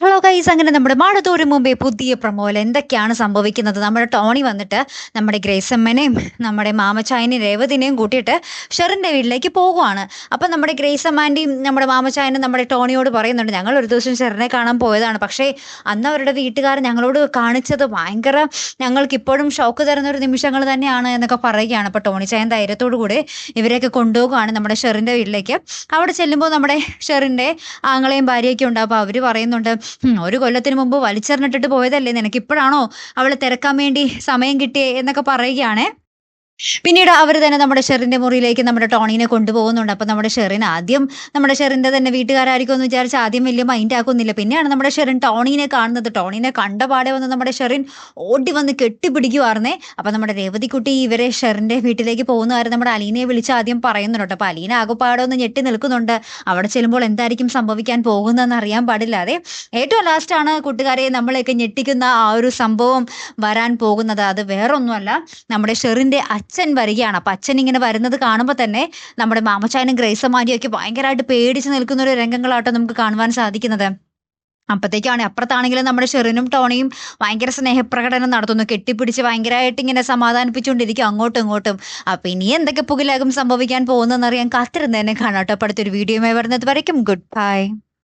Hello guys, അങ്ങനെ നമ്മുടെ മാടത്തോരും മുമ്പേ പുതിയ പ്രൊമോയിൽ എന്തൊക്കെയാണ് സംഭവിക്കുന്നത്? നമ്മുടെ ടോണി വന്നിട്ട് നമ്മുടെ ഗ്രേസമ്മനെയും നമ്മുടെ മാമച്ചായനെയും രേവതിനെയും കൂട്ടിയിട്ട് ഷെറിൻ്റെ വീട്ടിലേക്ക് പോകുവാണ്. അപ്പം നമ്മുടെ ഗ്രേസമ്മാൻ്റെയും നമ്മുടെ മാമച്ചായനും നമ്മുടെ ടോണിയോട് പറയുന്നുണ്ട്, ഞങ്ങൾ ഒരു ദിവസം ഷെറിനെ കാണാൻ പോയതാണ്, പക്ഷേ അന്ന് അവരുടെ വീട്ടുകാർ ഞങ്ങളോട് കാണിച്ചത് ഭയങ്കര, ഞങ്ങൾക്കിപ്പോഴും ഷോക്ക് തരുന്ന ഒരു നിമിഷങ്ങൾ തന്നെയാണ് എന്നൊക്കെ പറയുകയാണ്. അപ്പോൾ ടോണി ചായൻ ധൈര്യത്തോടു കൂടി ഇവരെയൊക്കെ കൊണ്ടുപോകുകയാണ് നമ്മുടെ ഷെറിൻ്റെ വീട്ടിലേക്ക്. അവിടെ ചെല്ലുമ്പോൾ നമ്മുടെ ഷെറിൻ്റെ ആങ്ങളെയും ഭാര്യയൊക്കെ ഉണ്ട്. അപ്പോൾ അവർ പറയുന്നുണ്ട്, ഒരു കൊല്ലത്തിന് മുമ്പ് വലിച്ചെറിഞ്ഞിട്ടിട്ട് പോയതല്ലേ, നിനക്കിപ്പോഴാണോ അവളെ തിരക്കാൻ വേണ്ടി സമയം കിട്ടിയേ എന്നൊക്കെ പറയുകയാണേ. പിന്നീട് അവർ തന്നെ നമ്മുടെ ഷെറിൻ്റെ മുറിയിലേക്ക് നമ്മുടെ ടോണീനെ കൊണ്ടുപോകുന്നുണ്ട്. അപ്പം നമ്മുടെ ഷെറിൻ ആദ്യം നമ്മുടെ ഷെറിൻ്റെ തന്നെ വീട്ടുകാരായിരിക്കും എന്ന് വിചാരിച്ച് ആദ്യം വലിയ മൈൻഡ് ആക്കുന്നില്ല. പിന്നെയാണ് നമ്മുടെ ഷെറിൻ ടോണീനെ കാണുന്നത്. ടോണീനെ കണ്ട പാടെ വന്ന് നമ്മുടെ ഷെറിൻ ഓടി വന്ന് കെട്ടിപ്പിടിക്കുവായിരുന്നേ. അപ്പം നമ്മുടെ രേവതിക്കുട്ടി ഇവരെ ഷെറിൻ്റെ വീട്ടിലേക്ക് പോകുന്ന കാര്യം നമ്മുടെ അലീനയെ വിളിച്ച് ആദ്യം പറയുന്നുണ്ട്. അപ്പോൾ അലീന ആകെപ്പാടെ ഒന്ന് ഞെട്ടി നിൽക്കുന്നുണ്ട്. അവിടെ ചെല്ലുമ്പോൾ എന്തായിരിക്കും സംഭവിക്കാൻ പോകുന്നതെന്ന് അറിയാൻ പാടില്ലാതെ ഏറ്റവും ലാസ്റ്റാണ് കൂട്ടുകാരെ നമ്മളെയൊക്കെ ഞെട്ടിക്കുന്ന ആ ഒരു സംഭവം വരാൻ പോകുന്നത്. അത് വേറൊന്നുമല്ല, നമ്മുടെ ഷെറിൻ്റെ അച്ഛൻ വരികയാണ്. അപ്പം അച്ഛൻ ഇങ്ങനെ വരുന്നത് കാണുമ്പോൾ തന്നെ നമ്മുടെ മാമച്ചായനും ഗ്രേസമാരിയും ഒക്കെ ഭയങ്കരമായിട്ട് പേടിച്ച് നിൽക്കുന്ന ഒരു രംഗങ്ങളാട്ടോ നമുക്ക് കാണുവാൻ സാധിക്കുന്നത്. അപ്പത്തേക്കാണ് അപ്പുറത്താണെങ്കിലും നമ്മുടെ ഷെറിനും ടോണിയും ഭയങ്കര സ്നേഹപ്രകടനം നടത്തുന്നു. കെട്ടിപ്പിടിച്ച് ഭയങ്കരമായിട്ട് ഇങ്ങനെ സമാധാനിപ്പിച്ചുകൊണ്ടിരിക്കും അങ്ങോട്ടും ഇങ്ങോട്ടും. അപ്പം ഇനി എന്തൊക്കെ പുകിലാകും സംഭവിക്കാൻ പോകുന്നതെന്നറിയാൻ കാത്തിരുന്ന് തന്നെ കാണാട്ടോ. അപ്പോൾ അടുത്തൊരു വീഡിയോയുമായി വരുന്നത് വരയ്ക്കും ഗുഡ് ബൈ.